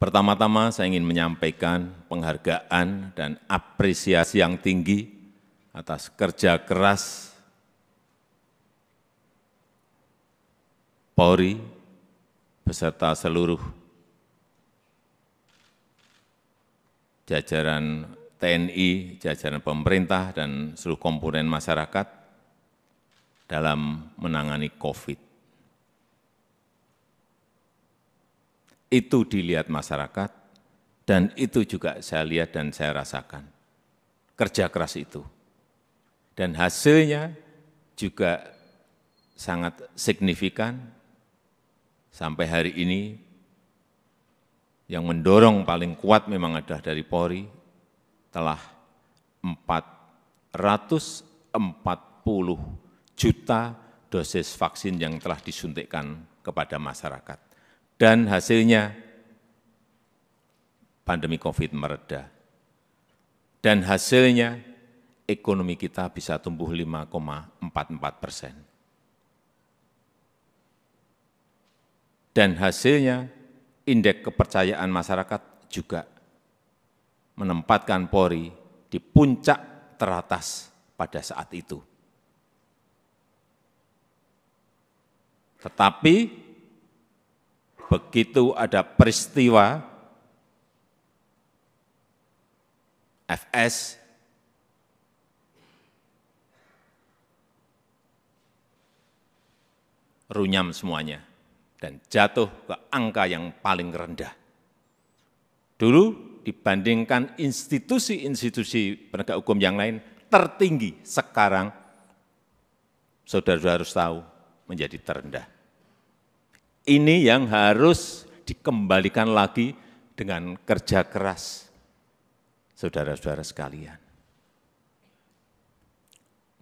Pertama-tama saya ingin menyampaikan penghargaan dan apresiasi yang tinggi atas kerja keras Polri beserta seluruh jajaran TNI, jajaran pemerintah, dan seluruh komponen masyarakat dalam menangani COVID. Itu dilihat masyarakat, dan itu juga saya lihat dan saya rasakan. Kerja keras itu. Dan hasilnya juga sangat signifikan. Sampai hari ini, yang mendorong paling kuat memang adalah dari Polri, telah 440 juta dosis vaksin yang telah disuntikkan kepada masyarakat. Dan hasilnya pandemi COVID mereda. Dan hasilnya ekonomi kita bisa tumbuh 5,44%. Dan hasilnya indeks kepercayaan masyarakat juga menempatkan Polri di puncak teratas pada saat itu. Tetapi begitu ada peristiwa FS, runyam semuanya dan jatuh ke angka yang paling rendah. Dulu dibandingkan institusi-institusi penegak hukum yang lain tertinggi, sekarang saudara-saudara harus tahu menjadi terendah. Ini yang harus dikembalikan lagi dengan kerja keras saudara-saudara sekalian.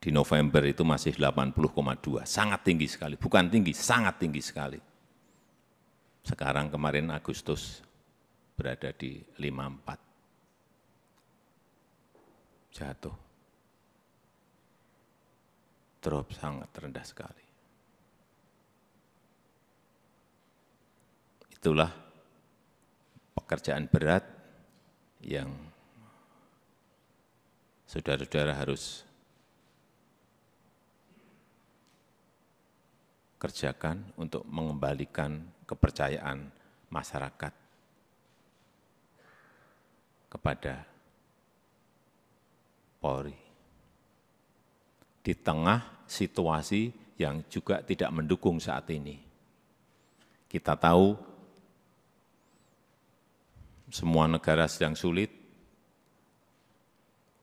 Di November itu masih 80,2, sangat tinggi sekali, bukan tinggi, sangat tinggi sekali. Sekarang kemarin Agustus berada di 54, jatuh, drop sangat rendah sekali. Itulah pekerjaan berat yang saudara-saudara harus kerjakan untuk mengembalikan kepercayaan masyarakat kepada Polri. Di tengah situasi yang juga tidak mendukung saat ini. Kita tahu semua negara sedang sulit,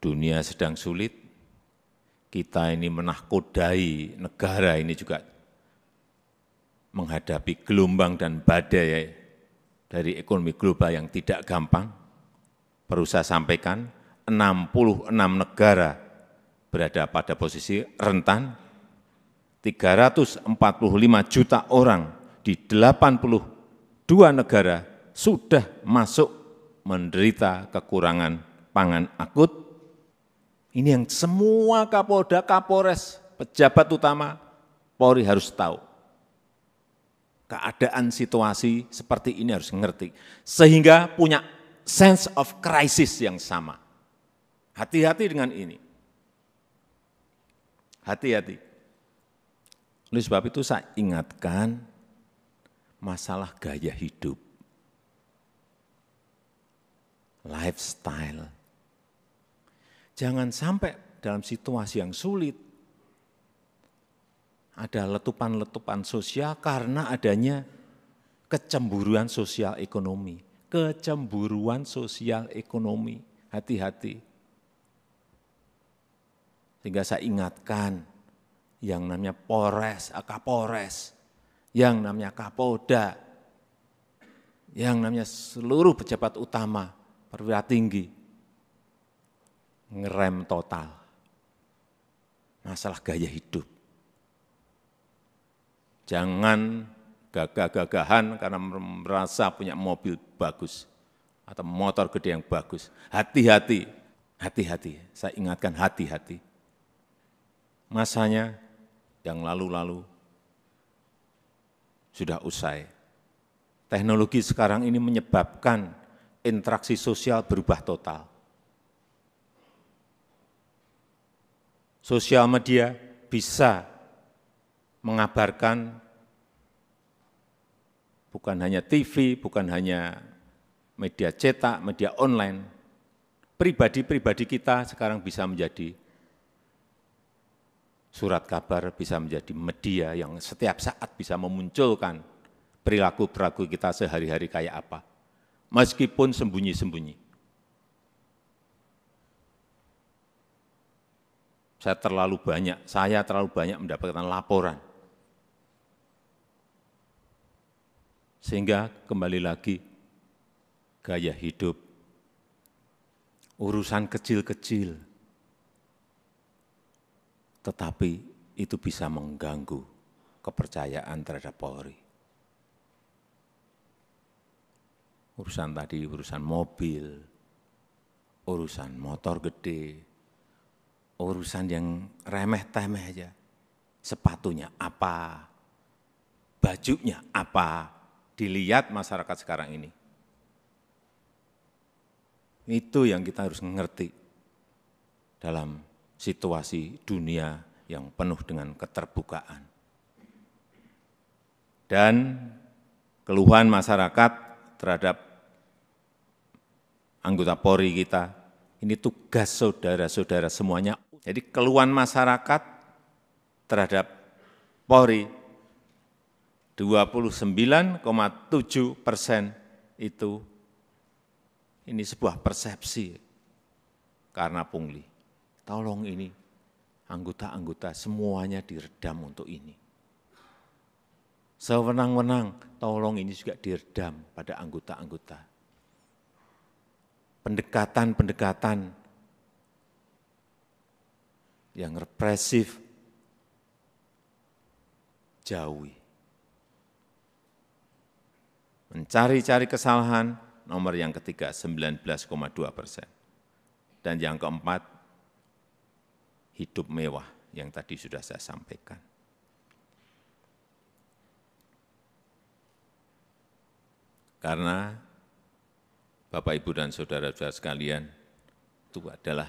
dunia sedang sulit, kita ini menahkodai negara ini juga menghadapi gelombang dan badai dari ekonomi global yang tidak gampang. Perlu saya sampaikan, 66 negara berada pada posisi rentan, 345 juta orang di 82 negara sudah masuk menderita kekurangan pangan akut. Ini yang semua Kapolda, Kapolres, pejabat utama Polri harus tahu. Keadaan situasi seperti ini harus mengerti. Sehingga punya sense of crisis yang sama. Hati-hati dengan ini. Hati-hati. Oleh sebab itu saya ingatkan masalah gaya hidup. Lifestyle. Jangan sampai dalam situasi yang sulit ada letupan-letupan sosial karena adanya kecemburuan sosial ekonomi. Kecemburuan sosial ekonomi. Hati-hati. Sehingga saya ingatkan yang namanya Polres, Kapolres, yang namanya Kapolda, yang namanya seluruh pejabat utama, perwira tinggi, ngerem total masalah gaya hidup. Jangan gagah-gagahan karena merasa punya mobil bagus atau motor gede yang bagus. Hati-hati, hati-hati, saya ingatkan hati-hati. Masanya yang lalu-lalu sudah usai. teknologi sekarang ini menyebabkan interaksi sosial berubah total. Sosial media bisa mengabarkan bukan hanya TV, bukan hanya media cetak, media online. Pribadi-pribadi kita sekarang bisa menjadi surat kabar, bisa menjadi media yang setiap saat bisa memunculkan perilaku-perilaku kita sehari-hari kayak apa, meskipun sembunyi-sembunyi. Saya terlalu banyak mendapatkan laporan. Sehingga kembali lagi, gaya hidup, urusan kecil-kecil, tetapi itu bisa mengganggu kepercayaan terhadap Polri. Urusan tadi, urusan mobil, urusan motor gede, urusan yang remeh-temeh aja. Sepatunya apa, bajunya apa, dilihat masyarakat sekarang ini. Itu yang kita harus mengerti dalam situasi dunia yang penuh dengan keterbukaan. Dan keluhan masyarakat terhadap anggota Polri kita, ini tugas saudara-saudara semuanya. Jadi keluhan masyarakat terhadap Polri 29,7% itu ini sebuah persepsi karena pungli. Tolong ini anggota-anggota semuanya diredam untuk ini. Sewenang-wenang, tolong ini juga diredam pada anggota-anggota. Pendekatan-pendekatan yang represif, jauhi. Mencari-cari kesalahan, nomor yang ketiga 19,2%. Dan yang keempat, hidup mewah yang tadi sudah saya sampaikan. Karena Bapak, Ibu, dan saudara-saudara sekalian, itu adalah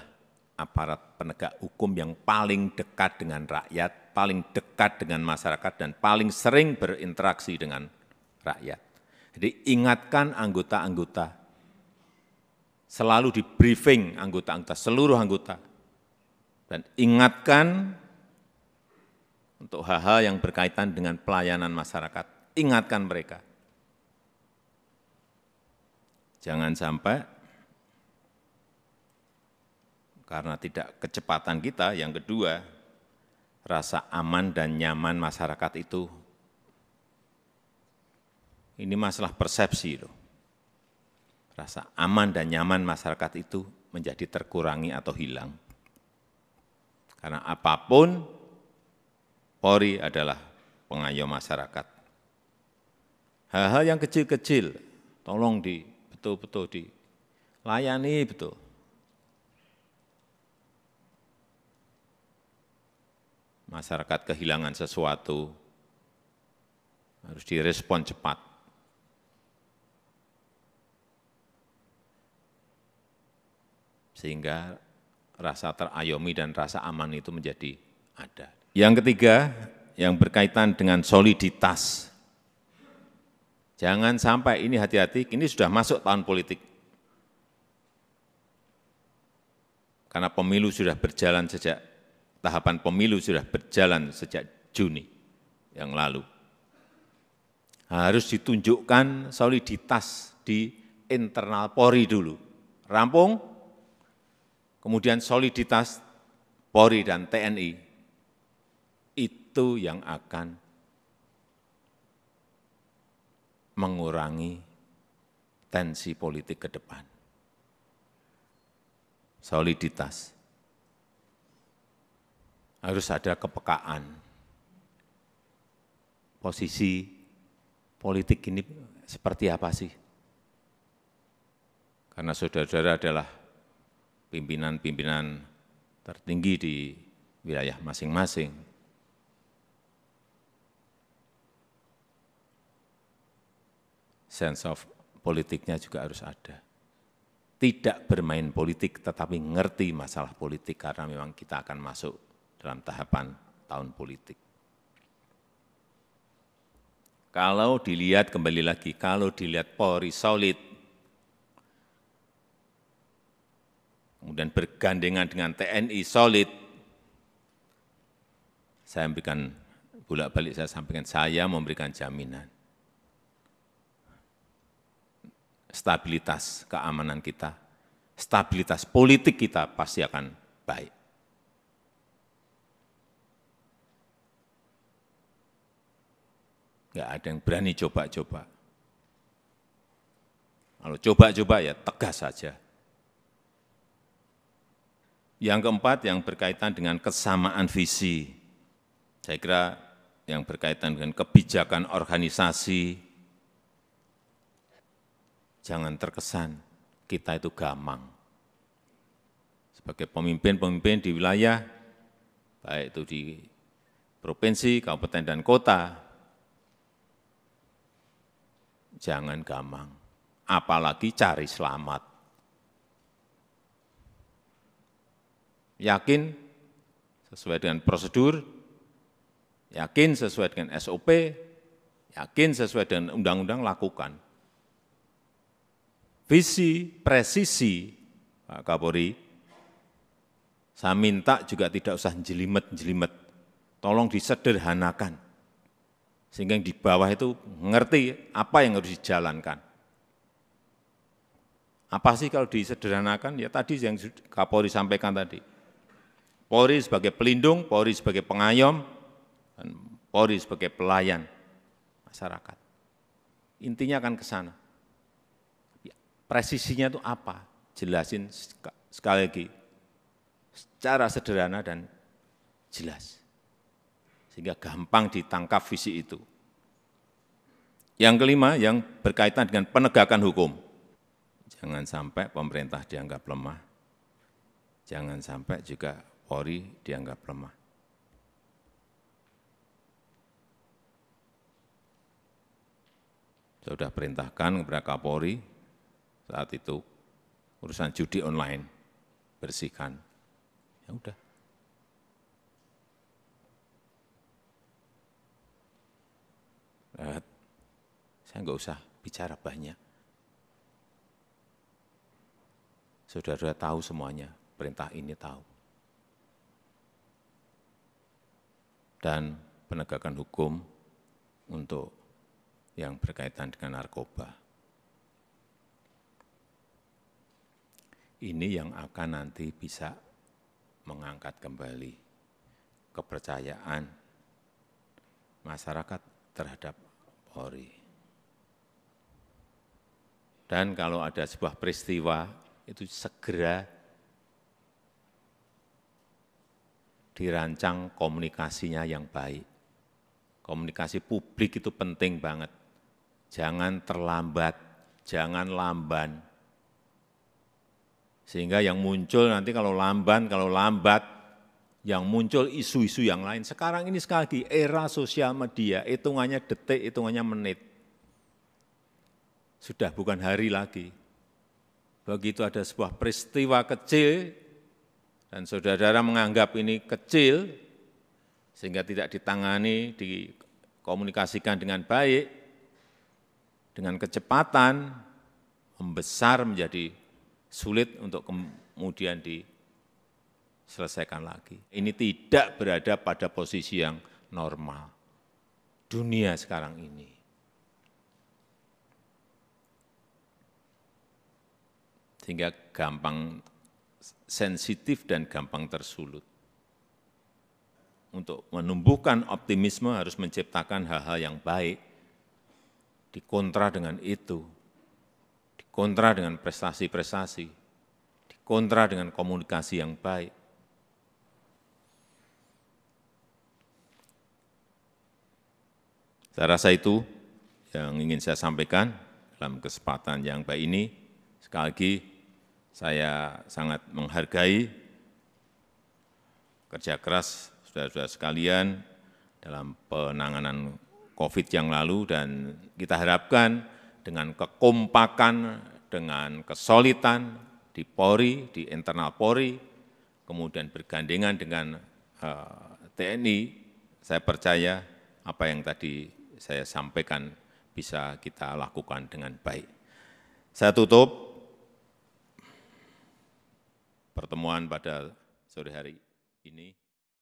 aparat penegak hukum yang paling dekat dengan rakyat, paling dekat dengan masyarakat, dan paling sering berinteraksi dengan rakyat. Jadi ingatkan anggota-anggota, selalu di briefing anggota-anggota, seluruh anggota, dan ingatkan untuk hal-hal yang berkaitan dengan pelayanan masyarakat, ingatkan mereka. Jangan sampai karena tidak kecepatan kita, yang kedua, rasa aman dan nyaman masyarakat itu, ini masalah persepsi loh. Rasa aman dan nyaman masyarakat itu menjadi terkurangi atau hilang. Karena apapun, Polri adalah pengayom masyarakat. Hal-hal yang kecil-kecil, tolong betul-betul dilayani betul. Masyarakat kehilangan sesuatu, harus direspon cepat. Sehingga rasa terayomi dan rasa aman itu menjadi ada. Yang ketiga, yang berkaitan dengan soliditas. Jangan sampai ini, hati-hati, ini sudah masuk tahun politik. Karena pemilu sudah berjalan tahapan pemilu sudah berjalan sejak Juni yang lalu. Harus ditunjukkan soliditas di internal Polri dulu. Rampung, kemudian soliditas Polri dan TNI, itu yang akan mengurangi tensi politik ke depan. Soliditas. Harus ada kepekaan. Posisi politik ini seperti apa sih? Karena saudara-saudara adalah pimpinan-pimpinan tertinggi di wilayah masing-masing. sense of politiknya juga harus ada. Tidak bermain politik, tetapi ngerti masalah politik, karena memang kita akan masuk dalam tahapan tahun politik. Kalau dilihat, kembali lagi, kalau dilihat Polri solid, kemudian bergandengan dengan TNI solid, saya memberikan, bolak-balik saya sampaikan, saya memberikan jaminan stabilitas keamanan kita, stabilitas politik kita pasti akan baik. Enggak ada yang berani coba-coba. Kalau coba-coba ya tegas saja. Yang keempat, yang berkaitan dengan kesamaan visi. Saya kira yang berkaitan dengan kebijakan organisasi, jangan terkesan kita itu gamang. Sebagai pemimpin-pemimpin di wilayah, baik itu di provinsi, kabupaten, dan kota, jangan gamang, apalagi cari selamat. Yakin sesuai dengan prosedur, yakin sesuai dengan SOP, yakin sesuai dengan undang-undang, lakukan. Visi, presisi, Pak Kapolri, saya minta juga tidak usah jelimet-jelimet, tolong disederhanakan, sehingga yang di bawah itu mengerti apa yang harus dijalankan. Apa sih kalau disederhanakan? Ya tadi yang Kapolri sampaikan tadi, Polri sebagai pelindung, Polri sebagai pengayom, dan Polri sebagai pelayan masyarakat. Intinya akan ke sana. Presisinya itu apa? Jelasin sekali lagi, secara sederhana dan jelas. Sehingga gampang ditangkap visi itu. Yang kelima, yang berkaitan dengan penegakan hukum. Jangan sampai pemerintah dianggap lemah, jangan sampai juga Polri dianggap lemah. Saya sudah perintahkan kepada Kapolri, saat itu urusan judi online, bersihkan. Ya udah. Saya enggak usah bicara banyak. Saudara tahu semuanya, perintah ini tahu. Dan penegakan hukum untuk yang berkaitan dengan narkoba. Ini yang akan nanti bisa mengangkat kembali kepercayaan masyarakat terhadap Polri. Dan kalau ada sebuah peristiwa, itu segera dirancang komunikasinya yang baik. Komunikasi publik itu penting banget. Jangan terlambat, jangan lamban. Sehingga yang muncul nanti kalau lambat, yang muncul isu-isu yang lain. Sekarang ini sekali lagi, era sosial media, hitungannya detik, hitungannya menit. Sudah bukan hari lagi. Begitu ada sebuah peristiwa kecil, dan saudara-saudara menganggap ini kecil, sehingga tidak ditangani, dikomunikasikan dengan baik, dengan kecepatan, membesar menjadi sulit untuk kemudian diselesaikan lagi. Ini tidak berada pada posisi yang normal. Dunia sekarang ini. Sehingga gampang sensitif dan gampang tersulut. Untuk menumbuhkan optimisme harus menciptakan hal-hal yang baik, dikontra dengan itu. Kontra dengan prestasi-prestasi, kontra dengan komunikasi yang baik. Saya rasa itu yang ingin saya sampaikan dalam kesempatan yang baik ini. Sekali lagi, saya sangat menghargai kerja keras saudara-saudara sekalian dalam penanganan COVID yang lalu, dan kita harapkan dengan kekompakan, dengan kesolidan di Polri, di internal Polri, kemudian bergandengan dengan TNI, saya percaya apa yang tadi saya sampaikan bisa kita lakukan dengan baik. Saya tutup pertemuan pada sore hari ini.